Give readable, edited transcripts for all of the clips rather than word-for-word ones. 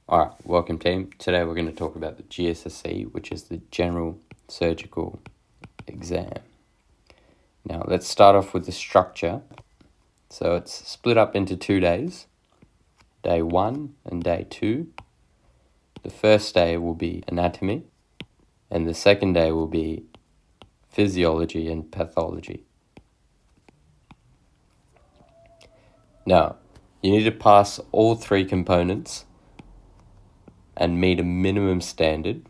Alright, welcome team. Today we're going to talk about the GSSE, which is the General Surgical Exam. Now let's start off with the structure. So it's split up into 2 days, day 1 and day 2. The first day will be anatomy, and the second day will be physiology and pathology. Now, you need to pass all 3 components and meet a minimum standard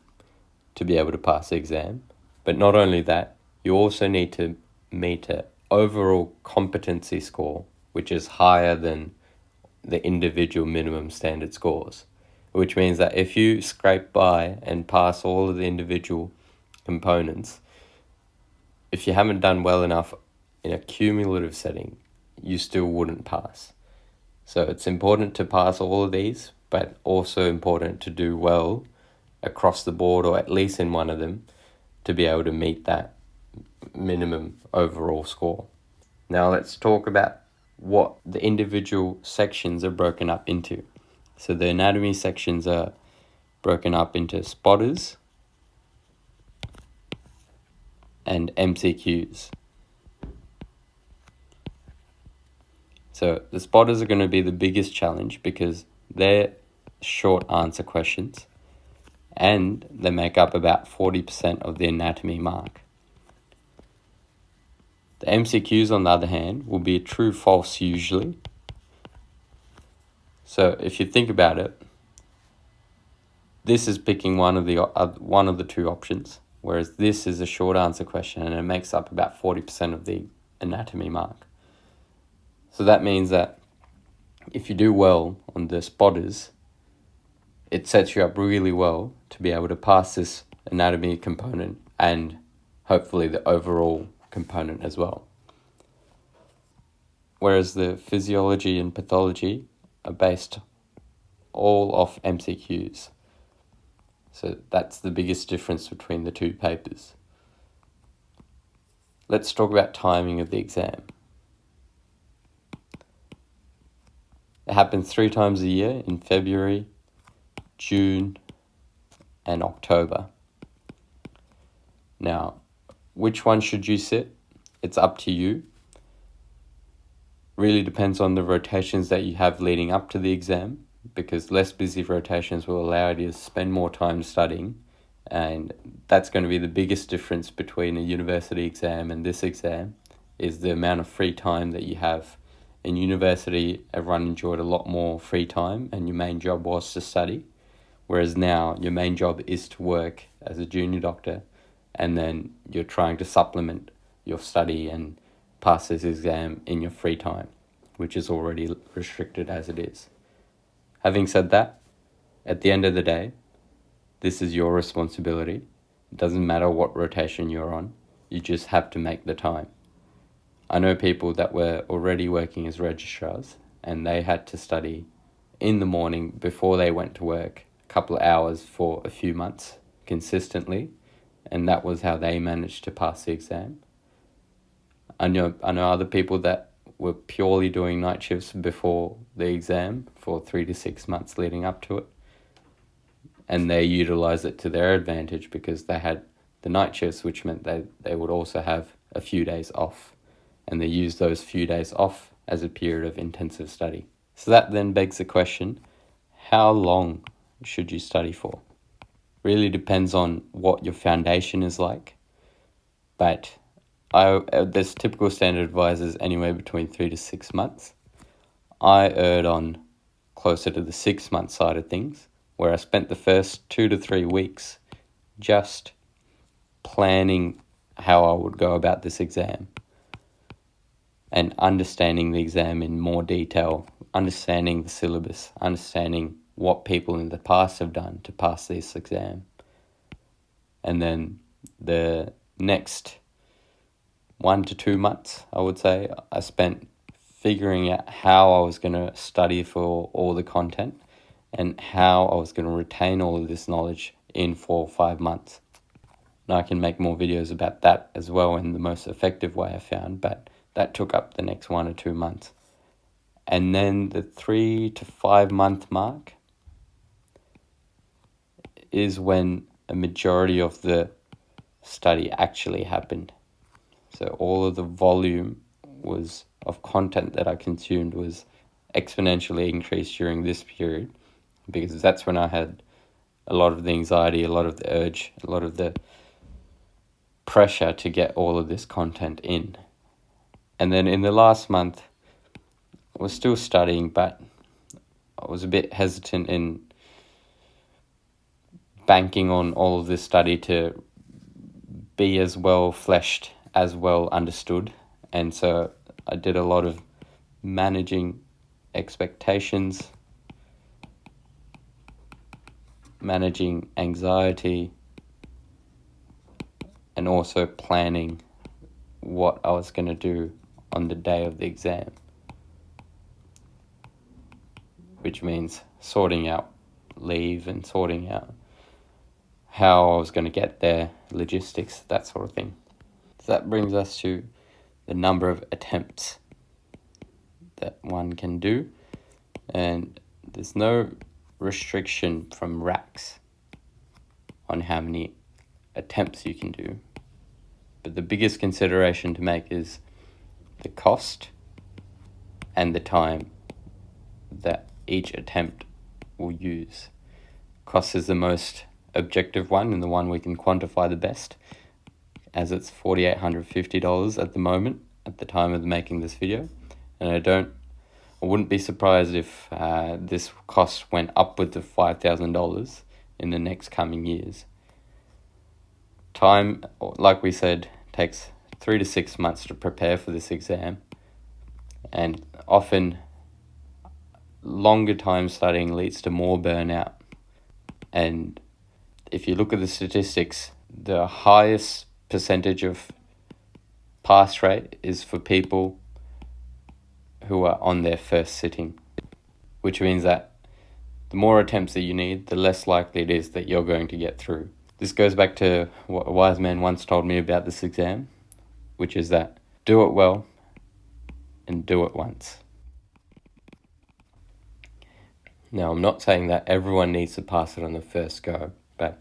to be able to pass the exam. But not only that, you also need to meet an overall competency score, which is higher than the individual minimum standard scores, which means that if you scrape by and pass all of the individual components, if you haven't done well enough in a cumulative setting, you still wouldn't pass. So it's important to pass all of these, but also important to do well across the board, or at least in one of them, to be able to meet that minimum overall score. Now let's talk about what the individual sections are broken up into. So the anatomy sections are broken up into spotters and MCQs. So the spotters are going to be the biggest challenge because they're short answer questions and they make up about 40% of the anatomy mark. The MCQs, on the other hand, will be a true-false usually. So if you think about it, this is picking one of the 2 options, whereas this is a short answer question and it makes up about 40% of the anatomy mark. So that means that if you do well on the spotters, it sets you up really well to be able to pass this anatomy component and hopefully the overall component as well. Whereas the physiology and pathology are based all off MCQs. So that's the biggest difference between the 2 papers. Let's talk about timing of the exam. It happens 3 times a year in February, June, and October. Now, which one should you sit? It's up to you. Really depends on the rotations that you have leading up to the exam, because less busy rotations will allow you to spend more time studying, and that's going to be the biggest difference between a university exam and this exam, is the amount of free time that you have. In university, everyone enjoyed a lot more free time and your main job was to study, whereas now your main job is to work as a junior doctor, and then you're trying to supplement your study and pass this exam in your free time, which is already restricted as it is. Having said that, at the end of the day, this is your responsibility. It doesn't matter what rotation you're on, you just have to make the time. I know people that were already working as registrars and they had to study in the morning before they went to work, a couple of hours for a few months consistently, and that was how they managed to pass the exam. I know other people that were purely doing night shifts before the exam for 3 to 6 months leading up to it, and they utilized it to their advantage because they had the night shifts, which meant they would also have a few days off, and they used those few days off as a period of intensive study. So that then begs the question, how long should you study for? Really depends on what your foundation is like, but there's typical standard advisors anywhere between 3 to 6 months. I erred on closer to the 6 month side of things, where I spent the first 2 to 3 weeks just planning how I would go about this exam and understanding the exam in more detail, understanding the syllabus, understanding what people in the past have done to pass this exam. And then the next 1 to 2 months, I would say, I spent figuring out how I was going to study for all the content and how I was going to retain all of this knowledge in 4 or 5 months. Now I can make more videos about that as well in the most effective way I found, but that took up the next 1 or 2 months. And then the 3 to 5 month mark, is when a majority of the study actually happened. So all of the volume of content that I consumed was exponentially increased during this period, because that's when I had a lot of the anxiety, a lot of the urge, a lot of the pressure to get all of this content in. And then in the last month, I was still studying, but I was a bit hesitant in banking on all of this study to be as well fleshed, as well understood. And so I did a lot of managing expectations, managing anxiety, and also planning what I was going to do on the day of the exam, which means sorting out leave and sorting out how I was going to get there, logistics, that sort of thing. So that brings us to the number of attempts that one can do, and there's no restriction from racks on how many attempts you can do. But the biggest consideration to make is the cost and the time that each attempt will use. Cost is the most objective one and the one we can quantify the best, as it's $4,850 at the moment, at the time of making this video. And I wouldn't be surprised if this cost went upwards of $5,000 in the next coming years. Time, like we said, takes 3 to 6 months to prepare for this exam, and often longer time studying leads to more burnout. And if you look at the statistics, the highest percentage of pass rate is for people who are on their first sitting, which means that the more attempts that you need, the less likely it is that you're going to get through. This goes back to what a wise man once told me about this exam, which is that do it well and do it once. Now, I'm not saying that everyone needs to pass it on the first go, but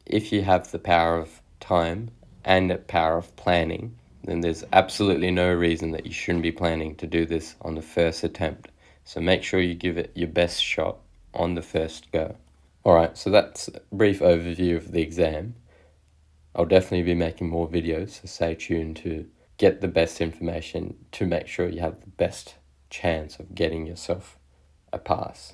if you have the power of time and the power of planning, then there's absolutely no reason that you shouldn't be planning to do this on the first attempt. So make sure you give it your best shot on the first go. Alright, so that's a brief overview of the exam. I'll definitely be making more videos, so stay tuned to get the best information to make sure you have the best chance of getting yourself a pass.